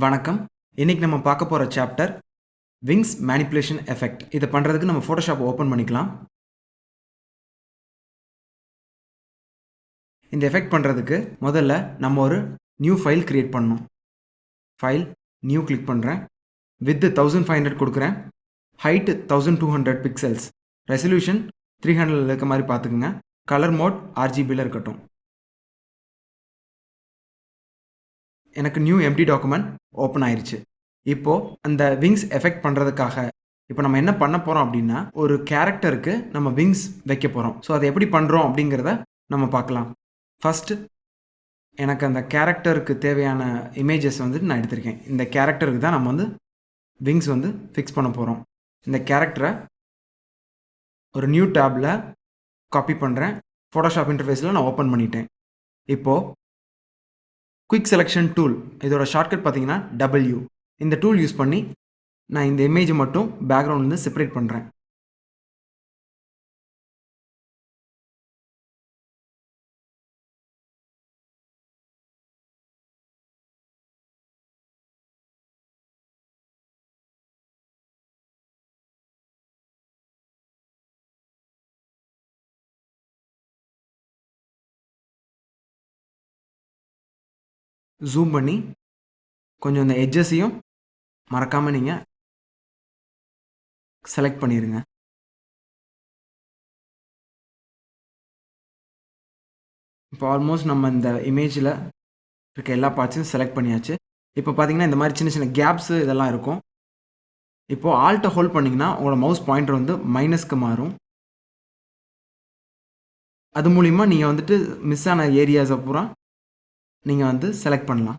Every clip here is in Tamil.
வணக்கம். இன்னைக்கு நம்ம பார்க்க போற சாப்டர் விங்ஸ் மேனிபுலேஷன் எஃபெக்ட். இத பண்றதுக்கு நம்ம Photoshop ஓப்பன் பண்ணிக்கலாம். இந்த எஃபெக்ட் பண்றதுக்கு முதல்ல நம்ம ஒரு நியூ ஃபைல் கிரியேட் பண்ணணும். ஃபைல், நியூ கிளிக் பண்றேன். விட்த் 1500 கொடுக்குறேன். Height 1200 pixels. ரெசல்யூஷன் 300 இருக்க மாதிரி பார்த்துக்குங்க. கலர் மோட் RGBல இருக்கட்டும். எனக்கு நியூ எம்ப்டி டாக்குமெண்ட் ஓப்பன் ஆயிருச்சு. இப்போ அந்த விங்ஸ் எஃபெக்ட் பண்றதுக்காக இப்போ நம்ம என்ன பண்ண போறோம் அப்படின்னா, ஒரு கேரக்டருக்கு நம்ம விங்ஸ் வைக்க போறோம். ஸோ அதை எப்படி பண்றோம் அப்படிங்கிறத நம்ம பார்க்கலாம். ஃபர்ஸ்ட் எனக்கு அந்த கேரக்டருக்கு தேவையான இமேஜஸ் வந்துட்டு நான் எடுத்திருக்கேன். இந்த கேரக்டருக்கு தான் நம்ம வந்து விங்ஸ் வந்து ஃபிக்ஸ் பண்ண போறோம். இந்த கேரக்டரை ஒரு நியூ டேப்ல காப்பி பண்றேன். Photoshop இன்டர்ஃபேஸில் நான் ஓப்பன் பண்ணிட்டேன். இப்போ குயிக் செலெக்ஷன் டூல், இதோட ஷார்ட்கட் பார்த்தீங்கன்னா W. இந்த டூல் யூஸ் பண்ணி நான் இந்த இமேஜை மட்டும் பேக்ரவுண்ட்லேருந்து செப்பரேட் பண்ணுறேன். ஜூம் பண்ணி கொஞ்சம் இந்த எட்ஜஸையும் மறக்காமல் நீங்கள் செலக்ட் பண்ணிடுங்க. இப்போ ஆல்மோஸ்ட் நம்ம இந்த இமேஜில் இருக்க எல்லா பார்ட்ஸையும் செலக்ட் பண்ணியாச்சு. இப்போ பார்த்தீங்கன்னா இந்த மாதிரி சின்ன சின்ன கேப்ஸு இதெல்லாம் இருக்கும். இப்போது ஆல்ட்டை ஹோல்ட் பண்ணிங்கன்னா உங்களோட மவுஸ் பாயிண்டர் வந்து மைனஸ்க்கு மாறும். அது மூலிமா நீங்கள் வந்துட்டு மிஸ் ஆன ஏரியாஸை பூரா நீங்கள் வந்து செலக்ட் பண்ணலாம்.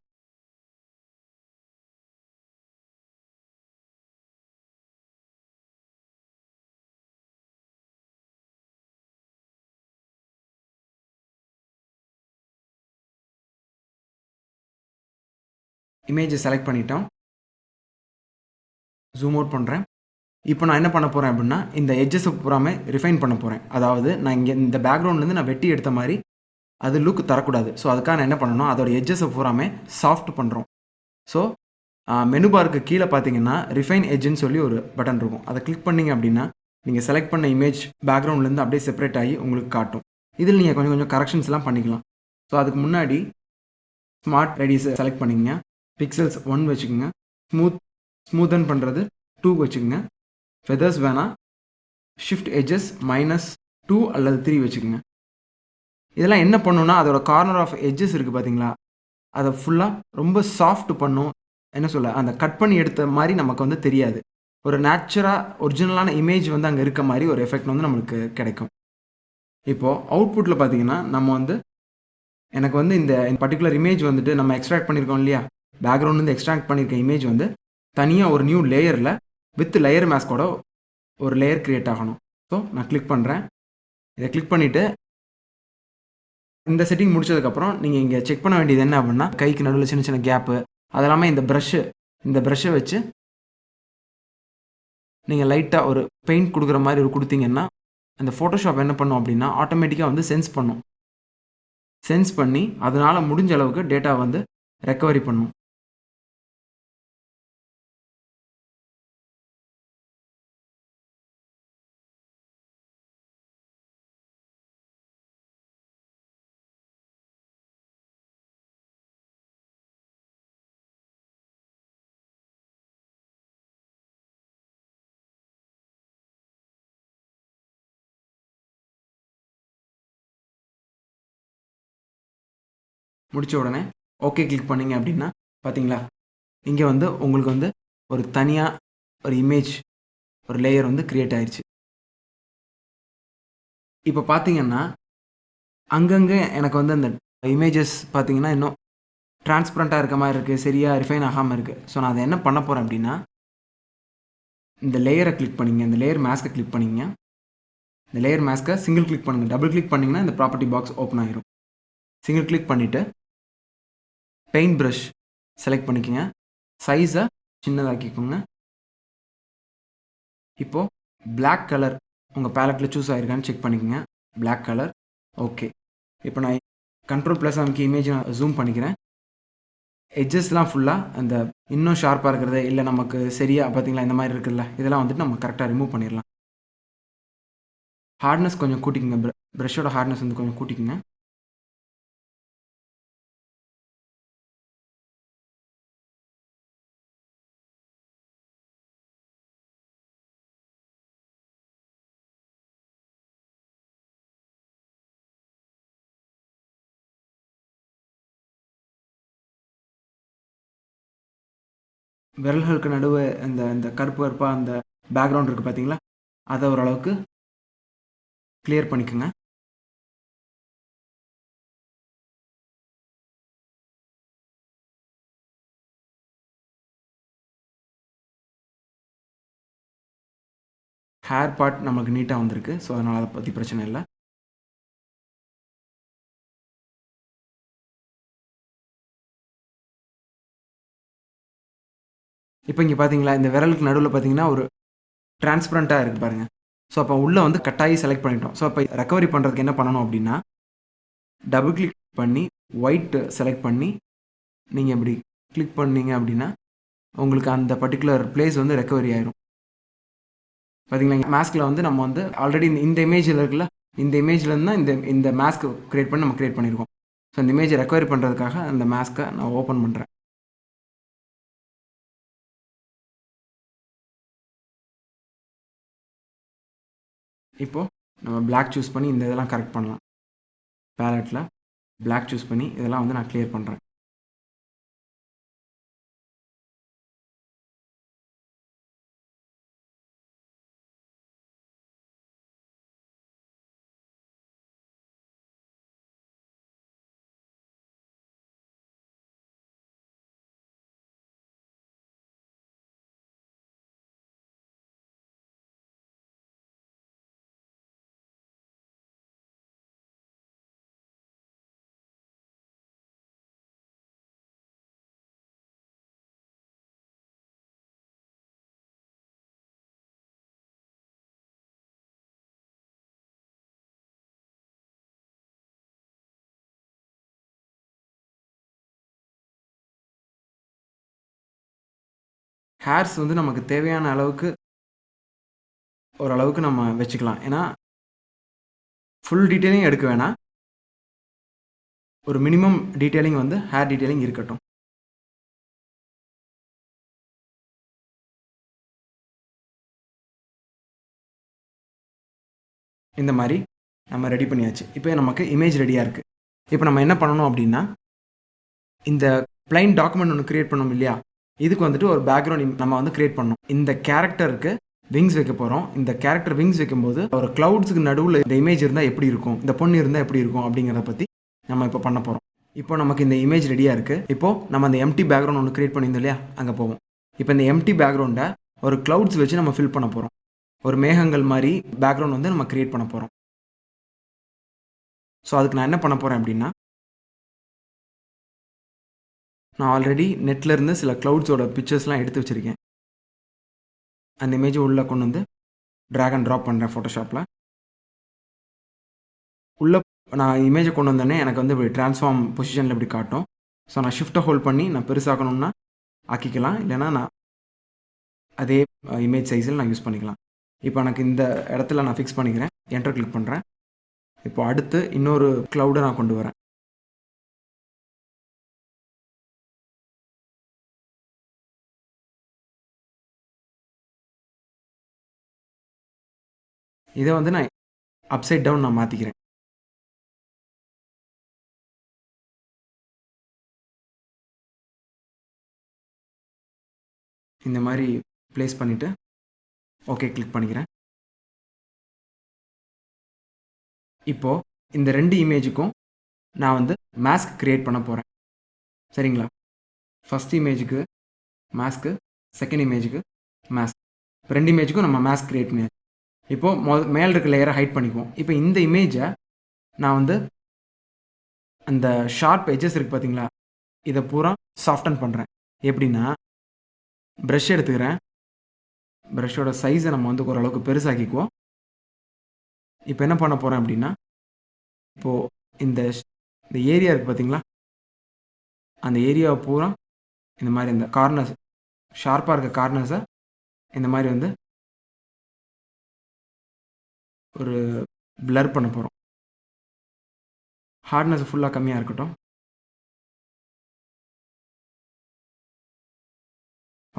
இமேஜை செலக்ட் பண்ணிட்டோம். ஜூம் அவுட் பண்ணுறேன். இப்போ நான் என்ன பண்ண போகிறேன் அப்படின்னா, இந்த எட்ஜஸை பூராமே ரிஃபைன் பண்ண போகிறேன். அதாவது நான் இங்கே இந்த பேக்ரவுண்ட்லேருந்து நான் வெட்டி எடுத்த மாதிரி அது லுக் தரக்கூடாது. ஸோ அதுக்காக நான் என்ன பண்ணணும், அதோட எட்ஜஸை பூராமே சாஃப்ட் பண்ணுறோம். ஸோ மெனு பாருக்கு கீழே பார்த்தீங்கன்னா ரிஃபைன் எட்ஜுன்னு சொல்லி ஒரு பட்டன் இருக்கும். அதை கிளிக் பண்ணிங்க அப்படின்னா நீங்கள் செலக்ட் பண்ண இமேஜ் பேக்ரவுண்ட்லேருந்து அப்படியே செப்பரேட் ஆகி உங்களுக்கு காட்டும். இதில் நீங்கள் கொஞ்சம் கொஞ்சம் கரெக்ஷன்ஸ்லாம் பண்ணிக்கலாம். ஸோ அதுக்கு முன்னாடி ஸ்மார்ட் ரெடிஸை செலக்ட் பண்ணிக்கங்க. பிக்சல்ஸ் 1 வச்சுக்கோங்க. ஸ்மூத்தன் பண்ணுறது 2 வச்சுக்கோங்க. ஃபெதர்ஸ் வேணால் ஷிஃப்ட் எட்ஜஸ் -2 அல்லது 3 வச்சுக்கோங்க. இதெல்லாம் என்ன பண்ணுன்னா, அதோட கார்னர் ஆஃப் எட்ஜஸ் இருக்குது பார்த்தீங்களா, அதை ஃபுல்லாக ரொம்ப சாஃப்ட் பண்ணும். என்ன சொல்ல, அந்த கட் பண்ணி எடுத்த மாதிரி நமக்கு வந்து தெரியாது. ஒரு ஒரிஜினலான இமேஜ் வந்து அங்கே இருக்க மாதிரி ஒரு எஃபெக்ட் வந்து நம்மளுக்கு கிடைக்கும். இப்போது அவுட்புட்டில் பார்த்தீங்கன்னா நம்ம வந்து எனக்கு வந்து இந்த பர்டிகுலர் இமேஜ் வந்துட்டு நம்ம எக்ஸ்ட்ராக்ட் பண்ணியிருக்கோம் இல்லையா, பேக்ரவுண்ட்லேருந்து எக்ஸ்ட்ராக்ட் பண்ணியிருக்க இமேஜ் வந்து தனியாக ஒரு நியூ லேயரில் வித் லேயர் மாஸ்கோட ஒரு லேயர் க்ரியேட் ஆகணும். ஸோ நான் கிளிக் பண்ணுறேன். இதை கிளிக் பண்ணிவிட்டு இந்த செட்டிங் முடிச்சதுக்கப்புறம் நீங்கள் இங்கே செக் பண்ண வேண்டியது என்ன அப்படின்னா, கைக்கு நடுவில் சின்ன சின்ன கேப்பு அதெல்லாமே இந்த ப்ரஷ்ஷை வச்சு நீங்கள் லைட்டாக ஒரு பெயிண்ட் கொடுக்குற மாதிரி ஒரு கொடுத்தீங்கன்னா, அந்த ஃபோட்டோஷாப் என்ன பண்ணும் அப்படின்னா ஆட்டோமேட்டிக்காக வந்து சென்ஸ் பண்ணும். சென்ஸ் பண்ணி அதனால் முடிஞ்ச அளவுக்கு டேட்டா வந்து ரெக்கவரி பண்ணும். முடித்த உடனே ஓகே கிளிக் பண்ணிங்க அப்படின்னா பார்த்தீங்களா, இங்கே வந்து உங்களுக்கு வந்து ஒரு தனியாக ஒரு இமேஜ் ஒரு லேயர் வந்து க்ரியேட் ஆயிடுச்சு. இப்போ பார்த்தீங்கன்னா அங்கங்கே எனக்கு வந்து அந்த இமேஜஸ் பார்த்தீங்கன்னா இன்னும் டிரான்ஸ்பரண்ட்டாக இருக்க மாதிரி இருக்குது, சரியாக ரிஃபைன் ஆகாமல் இருக்குது. ஸோ நான் அதை என்ன பண்ண போகிறேன் அப்படின்னா, இந்த லேயரை கிளிக் பண்ணிங்க, இந்த லேயர் மாஸ்க்கை கிளிக் பண்ணிங்க. இந்த லேயர் மாஸ்க்கை சிங்கிள் கிளிக் பண்ணுங்கள். டபுள் கிளிக் பண்ணிங்கன்னா இந்த ப்ராப்பர்ட்டி பாக்ஸ் ஓப்பன் ஆகிரும். சிங்கிள் கிளிக் பண்ணிவிட்டு பெயிண்ட் ப்ரஷ் செலக்ட் பண்ணிக்கோங்க. சைஸை சின்னதாக்கிக்கோங்க. இப்போது பிளாக் கலர் உங்கள் பேலட்டில் சூஸ் ஆகிருக்கான்னு செக் பண்ணிக்கோங்க. Black colour okay. இப்போ நான் Ctrl+ அமைக்கி இமேஜை ஜூம் பண்ணிக்கிறேன். எட்ஜஸ்லாம் ஃபுல்லாக அந்த இன்னும் ஷார்ப்பாக இருக்கிறது, இல்லை நமக்கு சரியா பார்த்தீங்களா இந்த மாதிரி இருக்குல்ல, இதெல்லாம் வந்துட்டு நம்ம கரெக்டாக ரிமூவ் பண்ணிடலாம். ஹார்ட்னஸ் கொஞ்சம் கூட்டிக்கங்க. ப்ரஷ்ஷோட ஹார்ட்னஸ் வந்து கொஞ்சம் கூட்டிக்கங்க. விரல்களுக்கு நடுவே அந்த அந்த கருப்பு கருப்பாக அந்த பேக்ரவுண்ட் இருக்குது பார்த்தீங்களா, அதை ஓரளவுக்கு கிளியர் பண்ணிக்கோங்க. ஹேர் பார்ட் நமக்கு நீட்டாக வந்திருக்கு. ஸோ அதனால் அதை பற்றி பிரச்சனை இல்லை. இப்போ இங்கே பார்த்தீங்களா, இந்த விரலுக்கு நடுவில் பார்த்தீங்கன்னா ஒரு டிரான்ஸ்பரண்ட்டாக இருக்குது பாருங்கள். ஸோ அப்போ உள்ளே வந்து கட்டாயி செலக்ட் பண்ணிட்டோம். ஸோ அப்போ ரெக்கவரி பண்ணுறதுக்கு என்ன பண்ணணும் அப்படின்னா, டபுள் கிளிக் பண்ணி ஒயிட் செலக்ட் பண்ணி நீங்கள் இப்படி கிளிக் பண்ணீங்க அப்படின்னா உங்களுக்கு அந்த பர்டிகுலர் பிளேஸ் வந்து ரெக்கவரி ஆயிரும். பார்த்தீங்களா, மாஸ்கில் வந்து நம்ம வந்து ஆல்ரெடி இந்த இமேஜில் இருக்குல்ல, இந்த இமேஜ்லேருந்து தான் இந்த இந்த மாஸ்க் க்ரியேட் பண்ணி நம்ம க்ரியேட் பண்ணியிருக்கோம். ஸோ இந்த இமேஜை ரெக்கவரி பண்ணுறதுக்காக அந்த மாஸ்க்கை நான் ஓப்பன் பண்ணுறேன். இப்போது நம்ம பிளாக் சூஸ் பண்ணி இந்த இதெல்லாம் கரெக்ட் பண்ணலாம். பேலட்டில் பிளாக் சூஸ் பண்ணி இதெல்லாம் வந்து நான் கிளியர் பண்ணுறேன். ஹேர்ஸ் வந்து நமக்கு தேவையான அளவுக்கு ஓரளவுக்கு நம்ம வச்சுக்கலாம். ஏன்னா ஃபுல் டீட்டெயிலிங் எடுக்க வேணாம். ஒரு மினிமம் டீட்டெயிலிங் வந்து ஹேர் டீட்டெயிலிங் இருக்கட்டும். இந்த மாதிரி நம்ம ரெடி பண்ணியாச்சு. இப்போ நமக்கு இமேஜ் ரெடியாக இருக்குது. இப்போ நம்ம என்ன பண்ணணும் அப்படின்னா, இந்த பிளைன் டாக்குமெண்ட் ஒன்று கிரியேட் பண்ணோம் இல்லையா, இதுக்கு வந்துட்டு ஒரு பேக்ரவுண்ட் நம்ம வந்து கிரியேட் பண்ணணும். இந்த கேரக்டருக்கு விங்ஸ் வைக்க போகிறோம். இந்த கேரக்டர் விங்ஸ் வைக்கும்போது ஒரு க்ளவுட்ஸுக்கு நடுவில் இந்த இமேஜ் இருந்தால் எப்படி இருக்கும், இந்த பொண்ணு இருந்தால் எப்படி இருக்கும் அப்படிங்கிறத பற்றி நம்ம இப்போ பண்ண போகிறோம். இப்போ நமக்கு இந்த இமேஜ் ரெடியாக இருக்குது. இப்போது நம்ம அந்த எம்டி பேக்ரவுண்ட் ஒன்று கிரியேட் பண்ணியிருந்தோம் இல்லையா, அங்கே போவோம். இப்போ இந்த எம்டி பேக்ரவுண்டை ஒரு க்ளவுட்ஸ் வச்சு நம்ம ஃபில் பண்ண போகிறோம். ஒரு மேகங்கள் மாதிரி பேக்ரவுண்ட் வந்து நம்ம கிரியேட் பண்ண போகிறோம். ஸோ அதுக்கு நான் என்ன பண்ண போகிறேன் அப்படின்னா, நான் ஆல்ரெடி நெட்லேருந்து சில க்ளவுட்ஸோட பிக்சர்ஸ்லாம் எடுத்து வச்சுருக்கேன். அந்த இமேஜை உள்ளே கொண்டு வந்து ட்ராக் அண்ட் ட்ராப் பண்ணுறேன் ஃபோட்டோஷாப்பில். உள்ளே நான் இமேஜை கொண்டு வந்தோடனே எனக்கு வந்து இப்படி ட்ரான்ஸ்ஃபார்ம் பொசிஷனில் இப்படி காட்டும். ஸோ நான் ஷிஃப்ட்டை ஹோல்ட் பண்ணி நான் பெருசாக்கணும்னா ஆக்கிக்கலாம், இல்லைனா நான் அதே இமேஜ் சைஸில் நான் யூஸ் பண்ணிக்கலாம். இப்போ எனக்கு இந்த இடத்துல நான் ஃபிக்ஸ் பண்ணிக்கிறேன். என்டர் கிளிக் பண்ணுறேன். இப்போ அடுத்து இன்னொரு க்ளவுடை நான் கொண்டு வரேன். இதை வந்து நான் அப்சைட் டவுன் நான் மாற்றிக்கிறேன். இந்த மாதிரி ப்ளேஸ் பண்ணிவிட்டு ஓகே கிளிக் பண்ணிக்கிறேன். இப்போது இந்த 2 இமேஜுக்கும் நான் வந்து மாஸ்க் க்ரியேட் பண்ண போகிறேன். சரிங்களா? ஃபஸ்ட் இமேஜுக்கு மாஸ்க்கு, செகண்ட் இமேஜுக்கு மாஸ்க். 2 இமேஜுக்கும் நம்ம மாஸ்க் க்ரியேட் பண்ணியாச்சு. இப்போது மேலே இருக்க லேயரை ஹைட் பண்ணிக்குவோம். இப்போ இந்த இமேஜை நான் வந்து அந்த ஷார்ப் எட்ஜஸ் இருக்குது பார்த்தீங்களா, இதை பூரா சாஃப்டன் பண்ணுறேன். எப்படின்னா, ப்ரஷ் எடுத்துக்கிறேன். ப்ரஷ்ஷோட சைஸை நம்ம வந்து ஓரளவுக்கு பெருசாக்கிக்குவோம். இப்போ என்ன பண்ண போகிறேன் அப்படின்னா, இப்போது இந்த ஏரியா இருக்குது பார்த்தீங்களா, அந்த ஏரியாவை பூரா இந்த மாதிரி இந்த கார்னர்ஸ் ஷார்ப்பாக இருக்க கார்னர்ஸை இந்த மாதிரி வந்து ஒரு பிளர் பண்ண போகிறோம். ஹார்ட்னஸ் ஃபுல்லாக கம்மியாக இருக்கட்டும்.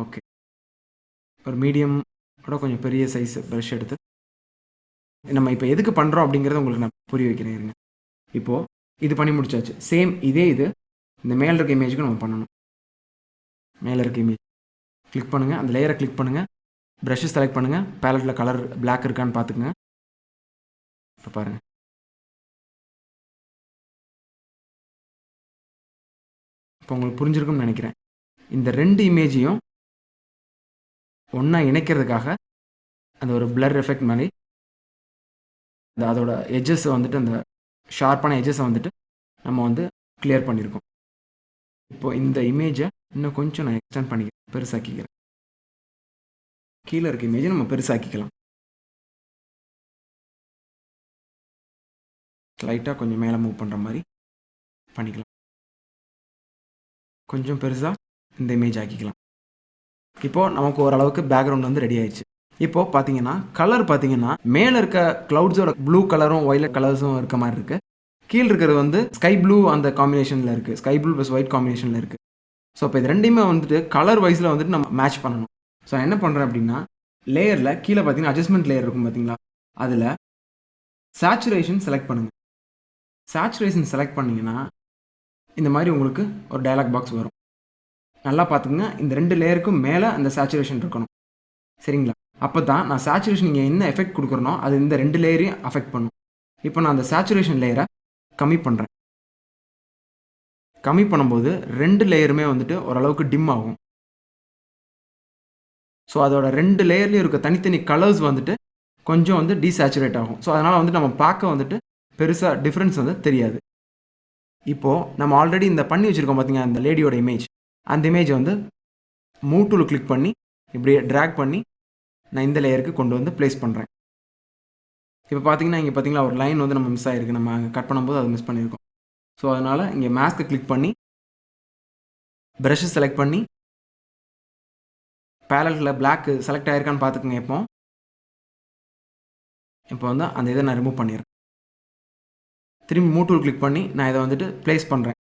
ஓகே, ஒரு மீடியமோட கொஞ்சம் பெரிய சைஸ் ப்ரஷ் எடுத்து நம்ம இப்போ எதுக்கு பண்ணுறோம் அப்படிங்கிறத உங்களுக்கு நான் புரிய வைக்கிறேன் இருங்க. இப்போது இது பண்ணி முடிச்சாச்சு. சேம் இது இந்த மேலே இருக்க இமேஜுக்கு நம்ம பண்ணணும். மேலே இருக்க இமேஜ் கிளிக் பண்ணுங்கள், அந்த லேயரை கிளிக் பண்ணுங்கள், ப்ரஷ்ஷை செலக்ட் பண்ணுங்கள், பேலட்டில் கலர் பிளாக் இருக்கான்னு பார்த்துக்குங்க. இப்போ பாருங்கள், இப்போ உங்களுக்கு புரிஞ்சிருக்கும்னு நினைக்கிறேன். இந்த 2 இமேஜையும் ஒன்றா இணைக்கிறதுக்காக அந்த ஒரு பிளர் எஃபெக்ட் மாதிரி அதோட எட்ஜஸை வந்துட்டு அந்த ஷார்ப்பான எட்ஜஸை வந்துட்டு நம்ம வந்து கிளியர் பண்ணியிருக்கோம். இப்போ இந்த இமேஜை இன்னும் கொஞ்சம் நான் எக்ஸ்டெண்ட் பண்ணிக்கிறேன், பெருசாக்கிக்கிறேன். கீழே இருக்க இமேஜை நம்ம பெருசாக்கிக்கலாம். லைட்டாக கொஞ்சம் மேலே மூவ் பண்ணுற மாதிரி பண்ணிக்கலாம். கொஞ்சம் பெருசாக இந்த இமேஜ் ஆக்கிக்கலாம். இப்போது நமக்கு ஓரளவுக்கு பேக்ரவுண்ட் வந்து ரெடி ஆயிடுச்சு. இப்போது பார்த்தீங்கன்னா கலர் பார்த்தீங்கன்னா மேலே இருக்க க்ளவுட்ஸோட ப்ளூ கலரும் ஒயிலட் கலர்ஸும் இருக்க மாதிரி இருக்குது. கீழே இருக்கிறது வந்து ஸ்கை ப்ளூ அந்த காம்பினேஷனில் இருக்குது, ஸ்கை ப்ளூ ப்ளஸ் ஒயிட் காம்பினேஷனில் இருக்குது. ஸோ இப்போ இது ரெண்டையுமே வந்துட்டு கலர் வைஸில் வந்துட்டு நம்ம மேட்ச் பண்ணணும். ஸோ நான் என்ன பண்ணுறேன் அப்படின்னா, லேயரில் கீழே பார்த்தீங்கன்னா அட்ஜஸ்ட்மெண்ட் லேயர் இருக்கும் பார்த்தீங்களா, அதில் சேச்சுரேஷன் செலக்ட் பண்ணுங்கள். சேச்சுரேஷன் செலக்ட் பண்ணிங்கன்னா இந்த மாதிரி உங்களுக்கு ஒரு டயலாக் பாக்ஸ் வரும். நல்லா பார்த்துக்குங்க, இந்த 2 லேயருக்கும் மேலே அந்த சேச்சுரேஷன் இருக்கணும். சரிங்களா? அப்போ தான் நான் சேச்சுரேஷன் நீங்கள் என்ன எஃபெக்ட் கொடுக்குறனோ அது இந்த 2 லேயரையும் அஃபெக்ட் பண்ணும். இப்போ நான் அந்த சேச்சுரேஷன் லேயரை கம்மி பண்ணுறேன். கம்மி பண்ணும்போது 2 லேயருமே வந்துட்டு ஓரளவுக்கு டிம் ஆகும். ஸோ அதோட 2 லேயர்லேயும் இருக்க தனித்தனி கலர்ஸ் வந்துட்டு கொஞ்சம் வந்து டீசேச்சுரேட் ஆகும். ஸோ அதனால் வந்துட்டு நம்ம பார்க்க வந்துட்டு பெருசாக டிஃப்ரென்ஸ் வந்து தெரியாது. இப்போது நம்ம ஆல்ரெடி இந்த பண்ணி வச்சுருக்கோம் பார்த்தீங்க, அந்த லேடியோட இமேஜ், அந்த இமேஜை வந்து மூவ் டூல் கிளிக் பண்ணி இப்படியே ட்ராக் பண்ணி நான் இந்த லேயருக்கு கொண்டு வந்து ப்ளேஸ் பண்ணுறேன். இப்போ பார்த்தீங்கன்னா இங்கே பார்த்தீங்களா ஒரு லைன் வந்து நம்ம மிஸ் ஆகிருக்கு, நம்ம அங்கே கட் பண்ணும்போது அதை மிஸ் பண்ணியிருக்கோம். ஸோ அதனால் இங்கே மாஸ்க்கை கிளிக் பண்ணி ப்ரஷ்ஷை செலக்ட் பண்ணி பேலட்டில் பிளாக் செலக்ட் ஆகிருக்கான்னு பார்த்துக்குங்க. இப்போ வந்து அந்த இதை நான் ரிமூவ் பண்ணிடுறேன். திரும்பி மூவ் டூல் கிளிக் பண்ணி நான் இதை வந்துட்டு ப்ளேஸ் பண்ணுறேன்,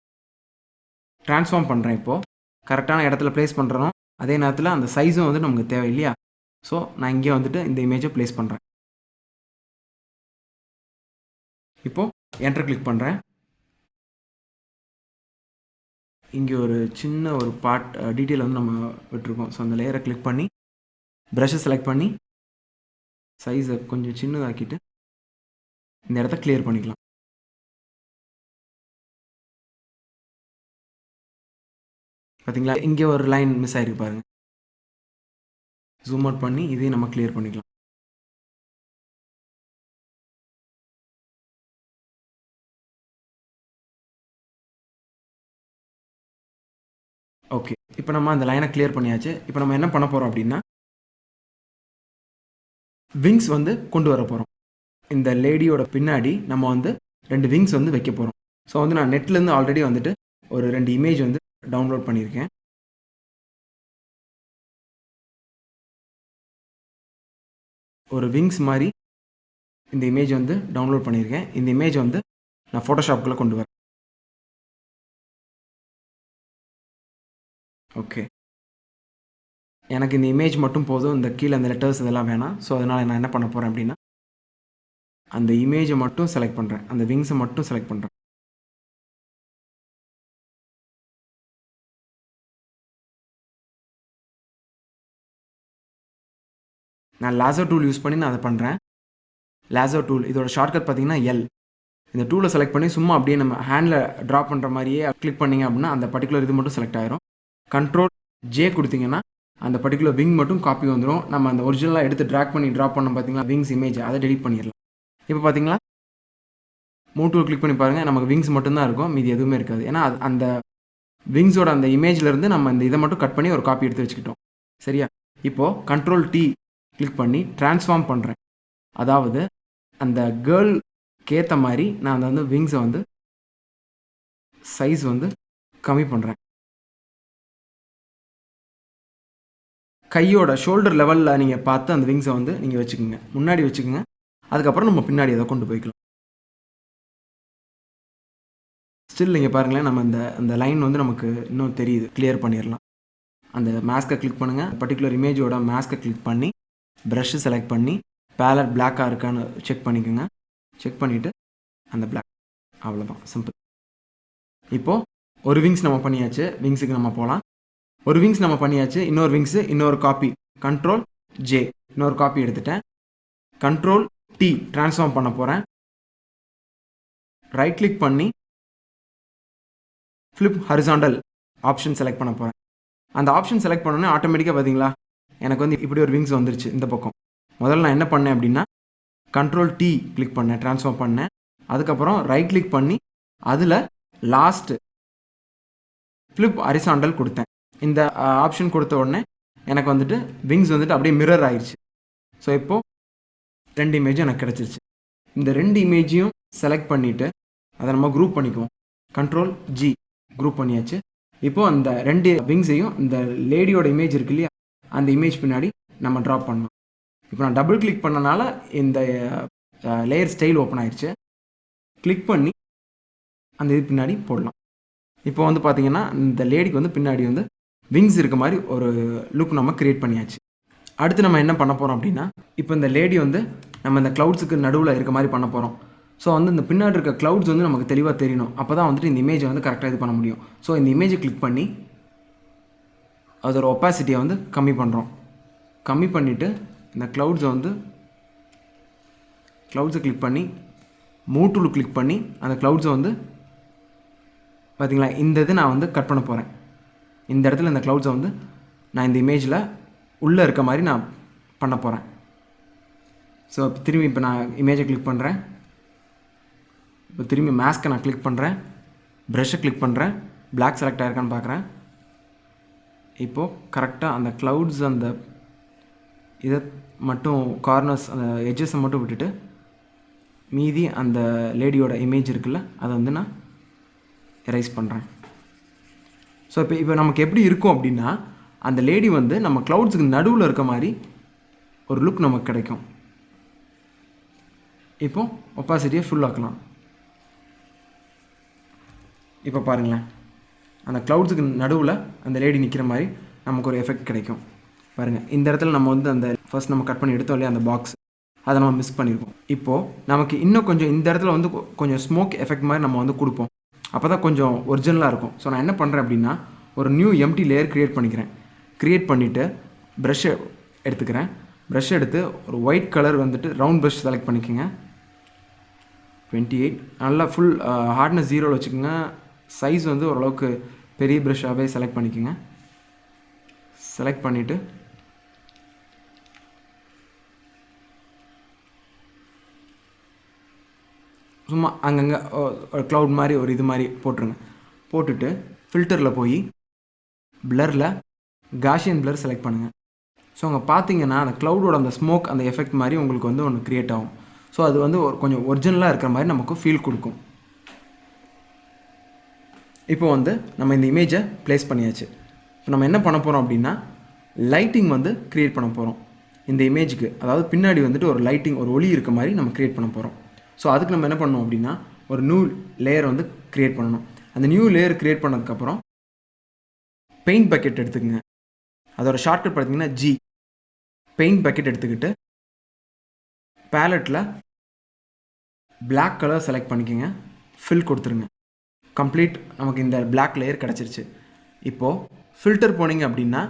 ட்ரான்ஸ்ஃபார்ம் பண்ணுறேன். இப்போது கரெக்டான இடத்துல ப்ளேஸ் பண்ணுறோம், அதே நேரத்தில் அந்த சைஸும் வந்து நமக்கு தேவை இல்லையா. ஸோ நான் இங்கே வந்துட்டு இந்த இமேஜை ப்ளேஸ் பண்ணுறேன். இப்போது என்டர் கிளிக் பண்ணுறேன். இங்கே ஒரு சின்ன ஒரு பார்ட் டீட்டெயில் வந்து நம்ம விட்டுருக்கோம். ஸோ அந்த லேயரை கிளிக் பண்ணி ப்ரஷ்ஷை செலக்ட் பண்ணி சைஸை கொஞ்சம் சின்னதாக்கிட்டு இந்த இடத்த கிளியர் பண்ணிக்கலாம். பார்த்தீங்களா, இங்கே ஒரு லைன் மிஸ் ஆகிருக்கு பாருங்கள். ஜூம் அவுட் பண்ணி இதையும் நம்ம கிளியர் பண்ணிக்கலாம். ஓகே, இப்போ நம்ம அந்த லைனை கிளியர் பண்ணியாச்சு. இப்போ நம்ம என்ன பண்ண போகிறோம் அப்படின்னா, விங்ஸ் வந்து கொண்டு வர போகிறோம். இந்த லேடியோட பின்னாடி நம்ம வந்து 2 விங்ஸ் வந்து வைக்க போகிறோம். ஸோ வந்து நான் நெட்லேருந்து ஆல்ரெடி வந்துட்டு ஒரு 2 இமேஜ் வந்து டவுன்லோட் பண்ணியிருக்கேன். ஒரு விங்ஸ் மாதிரி இந்த இமேஜ் வந்து டவுன்லோட் பண்ணியிருக்கேன். இந்த இமேஜ் வந்து நான் ஃபோட்டோஷாப்புக்குள்ளே கொண்டு வரேன். ஓகே, எனக்கு இந்த இமேஜ் மட்டும் போதும், இந்த கீழே அந்த லெட்டர்ஸ் இதெல்லாம் வேணாம். ஸோ அதனால் நான் என்ன பண்ண போகிறேன் அப்படின்னா, அந்த இமேஜை மட்டும் செலக்ட் பண்ணுறேன், அந்த விங்ஸை மட்டும் செலக்ட் பண்ணுறேன். நான் லேசோ டூல் யூஸ் பண்ணி நான் அதை பண்ணுறேன். லேசோ டூல் இதோட ஷார்ட்கட் பார்த்தீங்கன்னா எல். இந்த டூலை செலக்ட் பண்ணி சும்மா அப்படியே நம்ம ஹேண்டில் ட்ரா பண்ணுற மாதிரியே கிளிக் பண்ணிங்க அப்படின்னா அந்த பர்டிகுலர் இது மட்டும் செலக்ட் ஆயிரும். கண்ட்ரோல் ஜே கொடுத்தீங்கன்னா அந்த பர்டிகுலர் விங் மட்டும் காப்பி வந்துடும். நம்ம அந்த ஒரிஜினலாக எடுத்து ட்ராக் பண்ணி ட்ரா பண்ணோம் பார்த்தீங்களா விங்ஸ் இமேஜ், அதை டெலிட் பண்ணிடலாம். இப்போ பார்த்தீங்களா மூவ் டூல் கிளிக் பண்ணி பாருங்கள், நமக்கு விங்ஸ் மட்டும்தான் இருக்கும், மீதி எதுவுமே இருக்காது. ஏன்னா அந்த விங்ஸோட அந்த இமேஜ்லேருந்து நம்ம இந்த இதை மட்டும் கட் பண்ணி ஒரு காப்பி எடுத்து வச்சுக்கிட்டோம். சரியா? இப்போது கண்ட்ரோல் டி கிளிக் பண்ணி ட்ரான்ஸ்ஃபார்ம் பண்ணுறேன். அதாவது அந்த கேர்ளுக்கு ஏற்ற மாதிரி நான் அந்த வந்து விங்ஸை வந்து சைஸ் வந்து கம்மி பண்ணுறேன். கையோட ஷோல்டர் லெவலில் நீங்கள் பார்த்து அந்த விங்ஸை வந்து நீங்கள் வச்சுக்கோங்க, முன்னாடி வச்சுக்கோங்க. அதுக்கப்புறம் நம்ம பின்னாடி அதை கொண்டு போய்க்கலாம். ஸ்டில் நீங்கள் பாருங்களேன், நம்ம அந்த லைன் வந்து நமக்கு இன்னும் தெரியுது. கிளியர் பண்ணிடலாம். அந்த மாஸ்கை கிளிக் பண்ணுங்கள். பர்டிகுலர் இமேஜோட மாஸ்கை கிளிக் பண்ணி ப்ரஷ்ஷு செலக்ட் பண்ணி பேலட் பிளாக்காக இருக்கான்னு செக் பண்ணிக்கோங்க. செக் பண்ணிவிட்டு அந்த பிளாக், அவ்வளோதான், சிம்பிள். இப்போது ஒரு விங்ஸ் நம்ம பண்ணியாச்சு. விங்ஸுக்கு நம்ம போகலாம். ஒரு விங்ஸ் நம்ம பண்ணியாச்சு. இன்னொரு விங்ஸு, இன்னொரு காப்பி, Ctrl J, இன்னொரு காப்பி எடுத்துட்டேன். Ctrl T ட்ரான்ஸ்ஃபார்ம் பண்ண போகிறேன். ரைட் கிளிக் பண்ணி ஃப்ளிப் ஹரிசாண்டல் ஆப்ஷன் செலக்ட் பண்ண போகிறேன். அந்த ஆப்ஷன் செலக்ட் பண்ணோன்னே ஆட்டோமேட்டிக்காக பார்த்தீங்களா எனக்கு வந்து இப்படி ஒரு விங்ஸ் வந்துருச்சு இந்த பக்கம். முதல்ல நான் என்ன பண்ணேன் அப்படின்னா Ctrl T கிளிக் பண்ணேன், ட்ரான்ஸ்ஃபார்ம் பண்ணேன். அதுக்கப்புறம் ரைட் கிளிக் பண்ணி அதில் லாஸ்ட்டு ஃப்ளிப் ஹரிசாண்டல் கொடுத்தேன். இந்த ஆப்ஷன் கொடுத்த உடனே எனக்கு வந்துட்டு விங்ஸ் வந்துட்டு அப்படியே மிரர் ஆயிடுச்சு. ஸோ இப்போது 2 இமேஜும் எனக்கு கிடச்சிருச்சு. இந்த 2 இமேஜையும் செலக்ட் பண்ணிவிட்டு அதை நம்ம குரூப் பண்ணிக்குவோம். Ctrl G குரூப் பண்ணியாச்சு. இப்போது அந்த 2 விங்ஸையும் இந்த லேடியோட இமேஜ் இருக்கு இல்லையா, அந்த இமேஜ் பின்னாடி நம்ம ட்ராப் பண்ணணும். இப்போ நான் டபுள் கிளிக் பண்ணனால இந்த லேயர் ஸ்டைல் ஓப்பன் ஆயிடுச்சு. கிளிக் பண்ணி அந்த இது பின்னாடி போடலாம். இப்போ வந்து பார்த்தீங்கன்னா இந்த லேடிக்கு வந்து பின்னாடி வந்து விங்ஸ் இருக்க மாதிரி ஒரு லுக் நம்ம க்ரியேட் பண்ணியாச்சு. அடுத்து நம்ம என்ன பண்ண போகிறோம் அப்படின்னா, இப்போ இந்த லேடி வந்து நம்ம இந்த க்ளவுட்ஸுக்கு நடுவில் இருக்க மாதிரி பண்ண போகிறோம். ஸோ வந்து இந்த பின்னாடி இருக்க க்ளவுட்ஸ் வந்து நமக்கு தெளிவாக தெரியணும். அப்போ தான் வந்துட்டு இந்த இமேஜை வந்து கரெக்டாக இது பண்ண முடியும். ஸோ இந்த இமேஜை கிளிக் பண்ணி அதோட ஒப்பாசிட்டியை வந்து கம்மி பண்ணுறோம். கம்மி பண்ணிவிட்டு இந்த க்ளவுட்ஸை கிளிக் பண்ணி மூவ் டூல் கிளிக் பண்ணி அந்த க்ளவுட்ஸை வந்து பார்த்தீங்களா, இந்த இது நான் வந்து கட் பண்ண போகிறேன். இந்த இடத்துல இந்த க்ளவுட்ஸை வந்து நான் இந்த இமேஜில் உள்ளே இருக்க மாதிரி நான் பண்ண போகிறேன். ஸோ திரும்பி இப்போ நான் இமேஜை கிளிக் பண்ணுறேன். இப்போ திரும்பி மாஸ்க்கை நான் கிளிக் பண்ணுறேன். ப்ரஷ்ஷை கிளிக் பண்ணுறேன். பிளாக் செலக்ட் ஆகிருக்கான்னு பார்க்குறேன். இப்போது கரெக்டாக அந்த க்ளவுட்ஸ் அந்த இதை மட்டும் கார்னர்ஸ் அந்த எட்ஜஸை மட்டும் விட்டுட்டு மீதி அந்த லேடியோட இமேஜ் இருக்குல்ல அதை வந்து நான் எரைஸ் பண்ணுறேன். ஸோ இப்போ நமக்கு எப்படி இருக்கும் அப்படின்னா, அந்த லேடி வந்து நம்ம க்ளவுட்ஸுக்கு நடுவில் இருக்க மாதிரி ஒரு லுக் நமக்கு கிடைக்கும். இப்போது ஒப்பாசிட்டியை ஃபுல் ஆக்கலாம். இப்போ பாருங்களேன், அந்த க்ளவுட்ஸுக்கு நடுவில் அந்த லேடி நிற்கிற மாதிரி நமக்கு ஒரு எஃபெக்ட் கிடைக்கும். பாருங்கள், இந்த இடத்துல நம்ம வந்து அந்த ஃபர்ஸ்ட் நம்ம கட் பண்ணி எடுத்தோம் இல்லையா அந்த பாக்ஸ், அதை நம்ம மிஸ் பண்ணியிருக்கோம். இப்போது நமக்கு இன்னும் கொஞ்சம் இந்த இடத்துல வந்து கொஞ்சம் ஸ்மோக் எஃபெக்ட் மாதிரி நம்ம வந்து கொடுப்போம். அப்போ தான் கொஞ்சம் ஒரிஜினலாக இருக்கும். ஸோ நான் என்ன பண்ணுறேன் அப்படின்னா, ஒரு நியூ எம்டி லேயர் க்ரியேட் பண்ணிக்கிறேன். க்ரியேட் பண்ணிவிட்டு ப்ரஷ்ஷை எடுத்துக்கிறேன். ப்ரஷ் எடுத்து ஒரு ஒயிட் கலர் வந்துட்டு ரவுண்ட் ப்ரஷ் செலக்ட் பண்ணிக்கோங்க. 28 நல்லா ஃபுல் ஹார்ட்னஸ் 0 வச்சுக்கோங்க. சைஸ் வந்து ஓரளவுக்கு பெரிய ப்ரஷ்ஷாகவே செலக்ட் பண்ணிக்கோங்க. செலக்ட் பண்ணிவிட்டு சும்மா அங்கங்கே ஒரு க்ளவுட் மாதிரி ஒரு இது மாதிரி போட்டுருங்க. போட்டுட்டு ஃபில்டரில் போய் பிளரில் காஷியன் பிளர் செலக்ட் பண்ணுங்கள். ஸோ அங்கே பார்த்தீங்கன்னா அந்த க்ளவுடோட அந்த ஸ்மோக் அந்த எஃபெக்ட் மாதிரி உங்களுக்கு வந்து ஒன்று க்ரியேட் ஆகும். ஸோ அது வந்து ஒரு கொஞ்சம் ஒரிஜினலாக இருக்கிற மாதிரி நமக்கு ஃபீல் கொடுக்கும். இப்போ வந்து நம்ம இந்த இமேஜை ப்ளேஸ் பண்ணியாச்சு. இப்போ நம்ம என்ன பண்ண போகிறோம் அப்படின்னா, லைட்டிங் வந்து க்ரியேட் பண்ண போகிறோம் இந்த இமேஜுக்கு. அதாவது பின்னாடி வந்துட்டு ஒரு லைட்டிங், ஒரு ஒளி இருக்க மாதிரி நம்ம க்ரியேட் பண்ண போகிறோம். ஸோ அதுக்கு நம்ம என்ன பண்ணணும் அப்படின்னா, ஒரு நியூ லேயர் வந்து க்ரியேட் பண்ணணும். அந்த நியூ லேயர் க்ரியேட் பண்ணதுக்கப்புறம் பெயிண்ட் பக்கெட் எடுத்துக்கங்க. அதோட ஷார்ட்கட் பார்த்தீங்கன்னா G. பெயிண்ட் பக்கெட் எடுத்துக்கிட்டு பேலட்டில் பிளாக் கலர் செலக்ட் பண்ணிக்கோங்க. ஃபில் கொடுத்துருங்க. கம்ப்ளீட் நமக்கு இந்த பிளாக் லேயர் கிடச்சிருச்சு. இப்போது ஃபில்டர் போனீங்க அப்படின்னா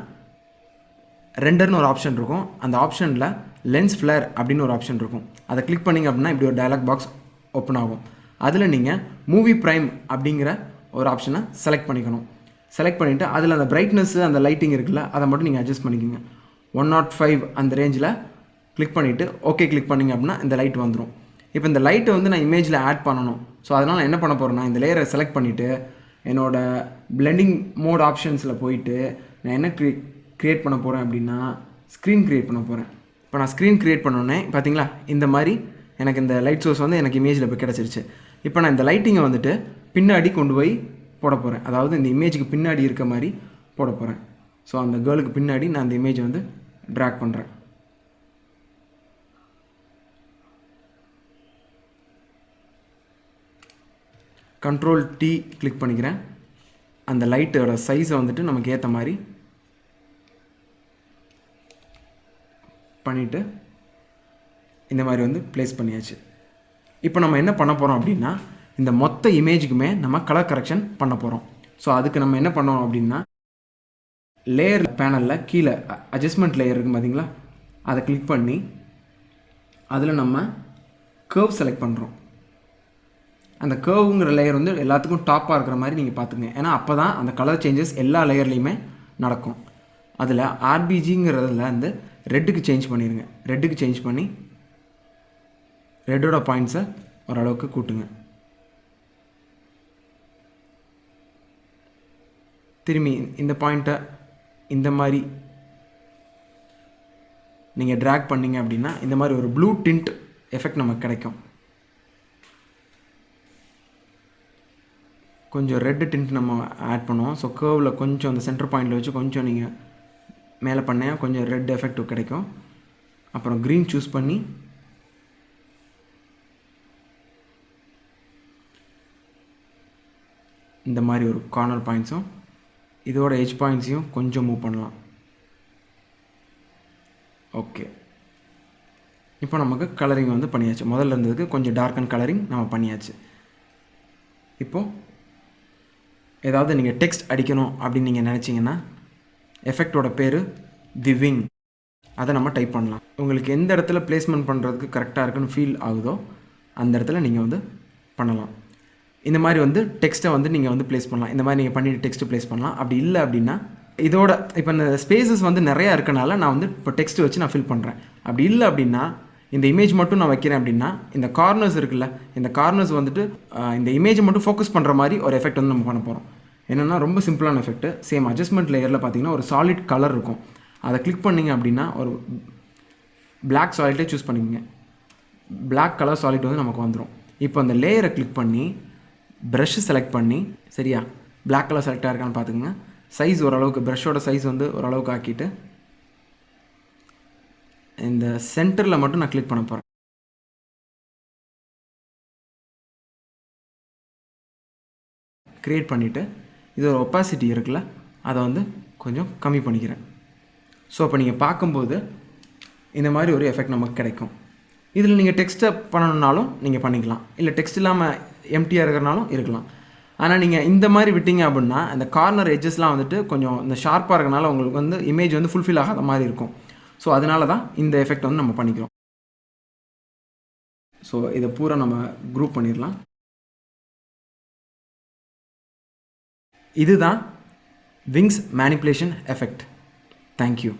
ரெண்டர்னு ஒரு ஆப்ஷன் இருக்கும். அந்த ஆப்ஷனில் லென்ஸ் ஃப்ளேர் அப்படின்னு ஒரு ஆப்ஷன் இருக்கும். அதை கிளிக் பண்ணிங்க அப்படின்னா இப்படி ஒரு டயலாக் பாக்ஸ் ஓப்பன் ஆகும். அதில் நீங்கள் மூவி ப்ரைம் அப்படிங்கிற ஒரு ஆப்ஷனை செலக்ட் பண்ணிக்கணும். செலக்ட் பண்ணிவிட்டு அதில் அந்த பிரைட்னஸ்ஸு அந்த லைட்டிங் இருக்குல்ல அதை மட்டும் நீங்கள் அட்ஜஸ்ட் பண்ணிக்கோங்க. 105 அந்த ரேஞ்சில் கிளிக் பண்ணிவிட்டு ஓகே கிளிக் பண்ணிங்க அப்படின்னா இந்த லைட் வந்துடும். இப்போ இந்த லைட்டை வந்து நான் இமேஜில் ஆட் பண்ணணும். ஸோ அதனால் நான் என்ன பண்ண போகிறேன்னா, இந்த லேயரை செலக்ட் பண்ணிவிட்டு என்னோடய பிளெண்டிங் மோட் ஆப்ஷன்ஸில் போயிட்டு நான் என்ன க்ரியேட் பண்ண போகிறேன் அப்படின்னா, ஸ்க்ரீன் க்ரியேட் பண்ண போகிறேன். இப்போ நான் ஸ்க்ரீன் க்ரியேட் பண்ணோன்னே பார்த்தீங்களா, இந்த மாதிரி எனக்கு இந்த லைட் சோர்ஸ் வந்து எனக்கு இமேஜில் இப்போ கிடச்சிருச்சு. இப்போ நான் இந்த லைட்டிங்கை வந்துட்டு பின்னாடி கொண்டு போய் போட போகிறேன். அதாவது இந்த இமேஜுக்கு பின்னாடி இருக்க மாதிரி போட போகிறேன். ஸோ அந்த கேர்ளுக்கு பின்னாடி நான் அந்த இமேஜை வந்து ட்ராக் பண்ணுறேன். Ctrl T கிளிக் பண்ணிக்கிறேன். அந்த லைட்டோட சைஸை வந்துட்டு நமக்கு ஏற்ற மாதிரி பண்ணிவிட்டு இந்த மாதிரி வந்து ப்ளேஸ் பண்ணியாச்சு. இப்போ நம்ம என்ன பண்ண போகிறோம் அப்படின்னா, இந்த மொத்த இமேஜுக்குமே நம்ம கலர் கரெக்ஷன் பண்ண போகிறோம். ஸோ அதுக்கு நம்ம என்ன பண்ணோம் அப்படின்னா, லேயர் பேனலில் கீழே அட்ஜஸ்ட்மெண்ட் லேயர் இருக்குது பார்த்தீங்களா, அதை கிளிக் பண்ணி அதில் நம்ம கர்வ் செலக்ட் பண்ணுறோம். அந்த கர்வுங்கிற லேயர் வந்து எல்லாத்துக்கும் டாப்பாக இருக்கிற மாதிரி நீங்கள் பார்த்துங்க. ஏன்னா அப்போ தான் அந்த கலர் சேஞ்சஸ் எல்லா லேயர்லேயுமே நடக்கும். அதில் ஆர்பிஜிங்கிறதுல வந்து ரெட்டுக்கு சேஞ்ச் பண்ணிடுங்க. ரெட்டுக்கு சேஞ்ச் பண்ணி ரெட்டோட பாயிண்ட்ஸை ஓரளவுக்கு கூட்டுங்க. திரும்பி இந்த பாயிண்ட்டை இந்த மாதிரி நீங்கள் ட்ராக் பண்ணிங்க அப்படின்னா இந்த மாதிரி ஒரு ப்ளூ டிண்ட் எஃபெக்ட் நமக்கு கிடைக்கும். கொஞ்சம் ரெட்டு டிண்ட் நம்ம ஆட் பண்ணுவோம். ஸோ கர்வில் கொஞ்சம் அந்த சென்டர் பாயிண்டில் வச்சு கொஞ்சம் நீங்கள் மேலே பண்ணால் கொஞ்சம் ரெட் எஃபெக்ட் கிடைக்கும். அப்புறம் க்ரீன் சூஸ் பண்ணி இந்த மாதிரி ஒரு கார்னர் பாயிண்ட்ஸும் இதோட எட்ஜ் பாயிண்ட்ஸையும் கொஞ்சம் மூவ் பண்ணலாம். ஓகே, இப்போ நமக்கு கலரிங் வந்து பண்ணியாச்சு. முதல்ல இருந்ததுக்கு கொஞ்சம் டார்க் அண்ட் கலரிங் நம்ம பண்ணியாச்சு. இப்போது ஏதாவது நீங்கள் டெக்ஸ்ட் அடிக்கணும் அப்படின்னு நீங்கள் நினச்சிங்கன்னா எஃபெக்டோட பேர் தி விங், அதை நம்ம டைப் பண்ணலாம். உங்களுக்கு எந்த இடத்துல பிளேஸ்மெண்ட் பண்ணுறதுக்கு கரெக்டாக இருக்குன்னு ஃபீல் ஆகுதோ அந்த இடத்துல நீங்கள் வந்து பண்ணலாம். இந்த மாதிரி வந்து டெக்ஸ்ட்டை வந்து நீங்கள் வந்து ப்ளேஸ் பண்ணலாம். இந்த மாதிரி நீங்கள் பண்ணிவிட்டு டெக்ஸ்ட்டு ப்ளேஸ் பண்ணலாம். அப்படி இல்லை அப்படின்னா இதோட இப்போ இந்த ஸ்பேசஸ் வந்து நிறையா இருக்கனால நான் வந்து இப்போ டெக்ஸ்ட் வச்சு நான் ஃபில் பண்ணுறேன். அப்படி இல்லை அப்படின்னா இந்த இமேஜ் மட்டும் நான் வைக்கிறேன் அப்படின்னா இந்த கார்னர்ஸ் இருக்குல்ல, இந்த கார்னர்ஸ் வந்துட்டு இந்த இமேஜை மட்டும் ஃபோக்கஸ் பண்ணுற மாதிரி ஒரு எஃபெக்ட் வந்து நம்ம பண்ண போகிறோம். என்னென்னா ரொம்ப சிம்பிளான எஃபெக்ட். சேம் அட்ஜஸ்ட்மெண்ட் லேயரில் பார்த்தீங்கன்னா ஒரு சாலிட் கலர் இருக்கும். அதை கிளிக் பண்ணிங்க அப்படின்னா ஒரு பிளாக் சாலிட்டே சூஸ் பண்ணிக்கோங்க. பிளாக் கலர் சாலிட் வந்து நமக்கு வந்துடும். இப்போ அந்த லேயரை கிளிக் பண்ணி ப்ரஷ்ஷு செலக்ட் பண்ணி, சரியா பிளாக் கலர் செலக்டாக இருக்கான்னு பார்த்துக்குங்க. சைஸ் ஓரளவுக்கு ப்ரஷ்ஷோட சைஸ் வந்து ஓரளவுக்கு ஆக்கிட்டு இந்த சென்டரில் மட்டும் நான் கிளிக் பண்ண போகிறேன். க்ரியேட் பண்ணிவிட்டு இது ஒரு ஒப்பாசிட்டி இருக்குல்ல, அதை வந்து கொஞ்சம் கம்மி பண்ணிக்கிறேன். ஸோ அப்போ நீங்கள் பார்க்கும்போது இந்த மாதிரி ஒரு எஃபெக்ட் நமக்கு கிடைக்கும். இதில் நீங்கள் டெக்ஸ்ட்டை பண்ணணுன்னாலும் நீங்கள் பண்ணிக்கலாம், இல்லை டெக்ஸ்ட் இல்லாமல் எம்டியாக இருக்கிறனாலும் இருக்கலாம். ஆனால் நீங்கள் இந்த மாதிரி விட்டீங்க அப்படின்னா இந்த கார்னர் எட்ஜஸ்லாம் வந்துட்டு கொஞ்சம் இந்த ஷார்ப்பாக இருக்கனால உங்களுக்கு வந்து இமேஜ் வந்து ஃபுல்ஃபில் ஆகாத மாதிரி இருக்கும். ஸோ அதனால தான் இந்த எஃபெக்ட் வந்து நம்ம பண்ணிக்கிறோம். ஸோ இதை பூரா நம்ம குரூப் பண்ணிடலாம். இதுதான் விங்ஸ் மேனிப்புலேஷன் எஃபெக்ட். தேங்க்யூ.